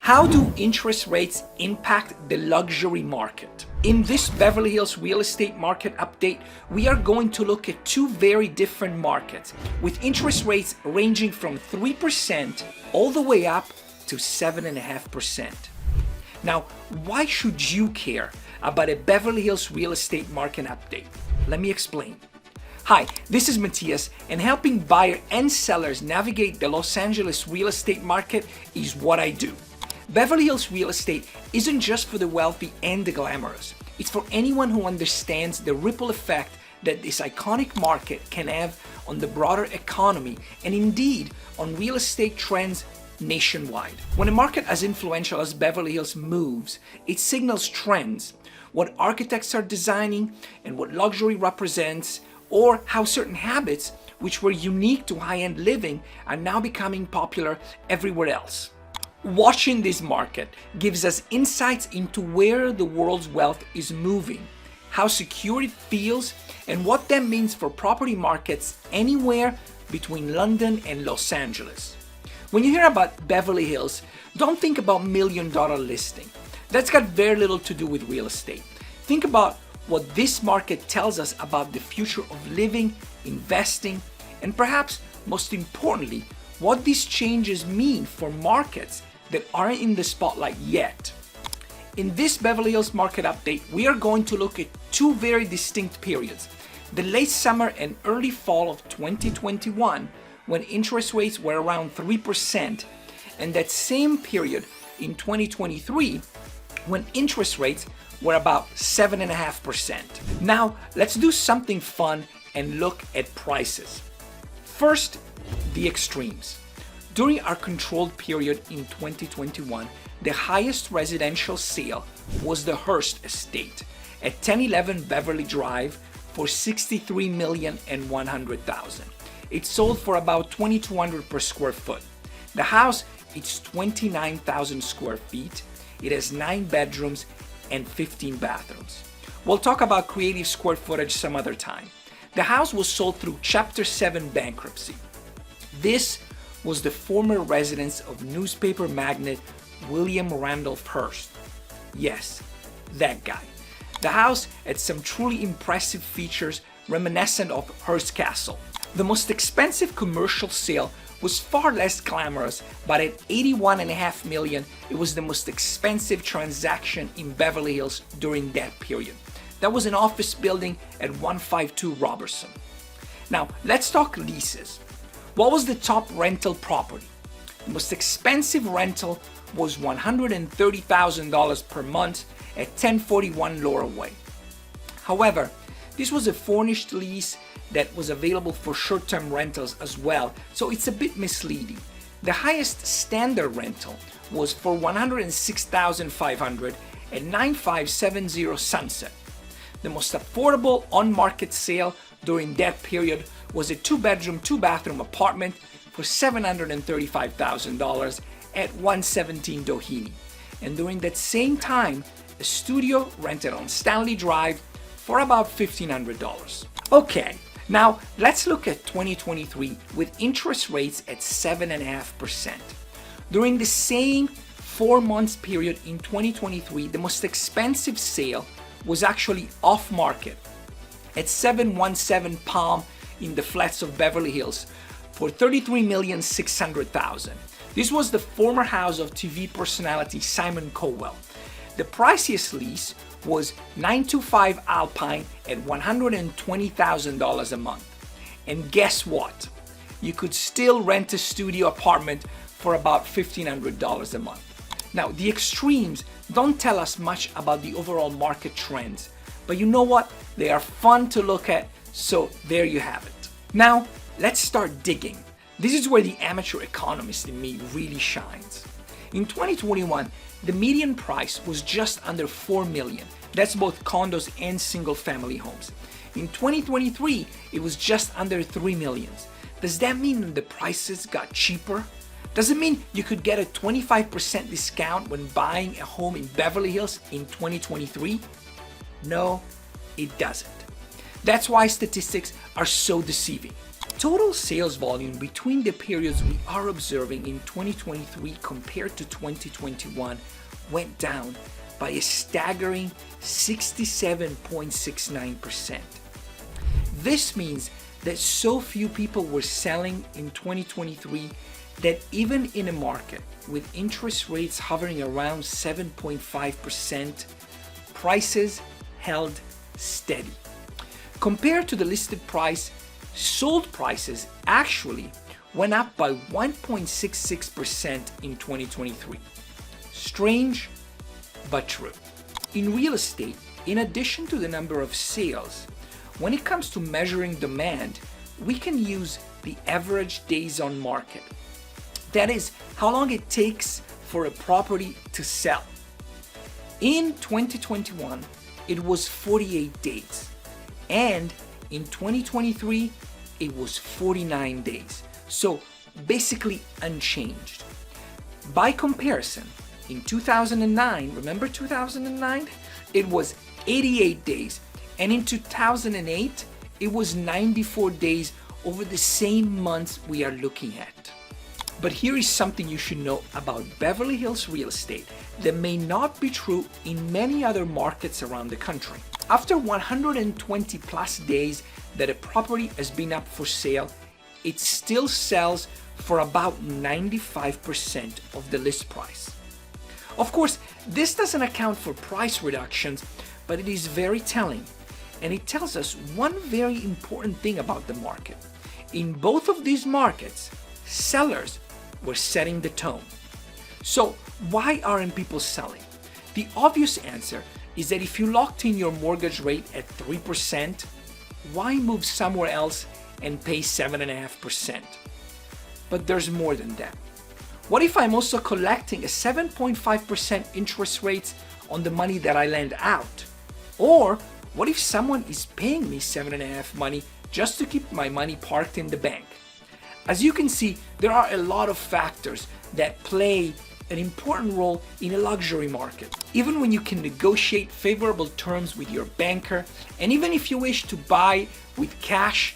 How do interest rates impact the luxury market? In this Beverly Hills real estate market update, we are going to look at two very different markets with interest rates ranging from 3% all the way up to 7.5%. Now, why should you care about a Beverly Hills real estate market update? Let me explain. Hi, this is Matias, and helping buyers and sellers navigate the Los Angeles real estate market is what I do. Beverly Hills real estate isn't just for the wealthy and the glamorous. It's for anyone who understands the ripple effect that this iconic market can have on the broader economy and indeed on real estate trends nationwide. When a market as influential as Beverly Hills moves, it signals trends, what architects are designing and what luxury represents, or how certain habits which were unique to high-end living are now becoming popular everywhere else. Watching this market gives us insights into where the world's wealth is moving, how secure it feels, and what that means for property markets anywhere between London and Los Angeles. When you hear about Beverly Hills, don't think about million-dollar listing. That's got very little to do with real estate. Think about what this market tells us about the future of living, investing, and perhaps most importantly, what these changes mean for markets that aren't in the spotlight yet. In this Beverly Hills market update, we are going to look at two very distinct periods. The late summer and early fall of 2021, when interest rates were around 3%, and that same period in 2023, when interest rates were about 7.5%. Now, let's do something fun and look at prices. First, the extremes. During our controlled period in 2021, the highest residential sale was the Hearst estate at 1011 Beverly Drive for $63,100,000. It sold for about $2,200 per square foot. The house is 29,000 square feet. It has 9 bedrooms and 15 bathrooms. We'll talk about creative square footage some other time. The house was sold through Chapter 7 bankruptcy. This was the former residence of newspaper magnate William Randolph Hearst. Yes, that guy. The house had some truly impressive features reminiscent of Hearst Castle. The most expensive commercial sale was far less glamorous, but at $81.5 million, it was the most expensive transaction in Beverly Hills during that period. That was an office building at 152 Robertson. Now, let's talk leases. What was the top rental property? The most expensive rental was $130,000 per month at 1041 Laura Way. However, this was a furnished lease that was available for short-term rentals as well, so it's a bit misleading. The highest standard rental was for $106,500 at 9570 Sunset. The most affordable on-market sale during that period was a 2-bedroom, 2-bathroom apartment for $735,000 at 117 Doheny. And during that same time, a studio rented on Stanley Drive for about $1,500. Okay, now let's look at 2023 with interest rates at 7.5%. During the same 4-month period in 2023, the most expensive sale was actually off-market at 717 Palm in the flats of Beverly Hills for $33,600,000. This was the former house of TV personality Simon Cowell. The priciest lease was 925 Alpine at $120,000 a month. And guess what? You could still rent a studio apartment for about $1,500 a month. Now, the extremes don't tell us much about the overall market trends, but you know what? They are fun to look at, so there you have it. Now, let's start digging. This is where the amateur economist in me really shines. In 2021, the median price was just under $4 million. That's both condos and single-family homes. In 2023, it was just under $3 million. Does that mean the prices got cheaper? Does it mean you could get a 25% discount when buying a home in Beverly Hills in 2023? No, it doesn't. That's why statistics are so deceiving. total sales volume between the periods we are observing in 2023 compared to 2021 went down by a staggering 67.69%. This means that so few people were selling in 2023 that even in a market with interest rates hovering around 7.5%, prices held steady. Compared to the listed price, sold prices actually went up by 1.66% in 2023. Strange, but true. In real estate, in addition to the number of sales, when it comes to measuring demand, we can use the average days on market. That is, how long it takes for a property to sell. In 2021, it was 48 days. And in 2023, it was 49 days. So basically unchanged. By comparison, in 2009, remember 2009? It was 88 days. And in 2008, it was 94 days over the same months we are looking at. But here is something you should know about Beverly Hills real estate that may not be true in many other markets around the country. After 120 plus days that a property has been up for sale, it still sells for about 95% of the list price. Of course, this doesn't account for price reductions, but it is very telling. And it tells us one very important thing about the market. In both of these markets, sellers were setting the tone. So why aren't people selling? The obvious answer is that if you locked in your mortgage rate at 3%, why move somewhere else and pay 7.5%? But there's more than that. What if I'm also collecting a 7.5% interest rate on the money that I lend out? Or what if someone is paying me 7.5% money just to keep my money parked in the bank? As you can see, there are a lot of factors that play an important role in a luxury market. Even when you can negotiate favorable terms with your banker, and even if you wish to buy with cash,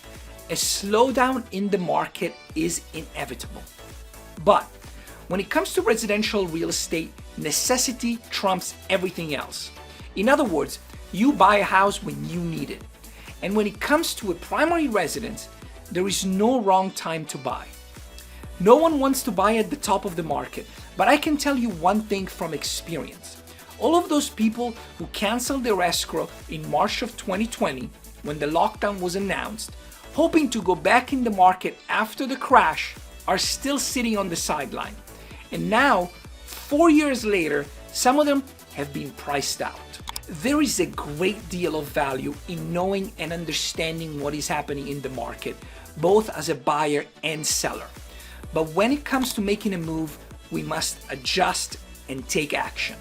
a slowdown in the market is inevitable. But when it comes to residential real estate, necessity trumps everything else. In other words, you buy a house when you need it. And when it comes to a primary residence, there is no wrong time to buy. No one wants to buy at the top of the market, but I can tell you one thing from experience. All of those people who canceled their escrow in March of 2020 when the lockdown was announced, hoping to go back in the market after the crash, are still sitting on the sideline. And now, 4 years later, some of them have been priced out. There is a great deal of value in knowing and understanding what is happening in the market, both as a buyer and seller. But when it comes to making a move, we must adjust and take action.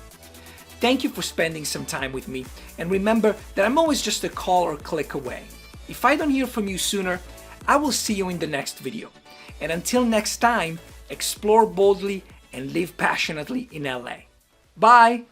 Thank you for spending some time with me, and remember that I'm always just a call or click away. If I don't hear from you sooner, I will see you in the next video. And until next time, explore boldly and live passionately in LA. Bye!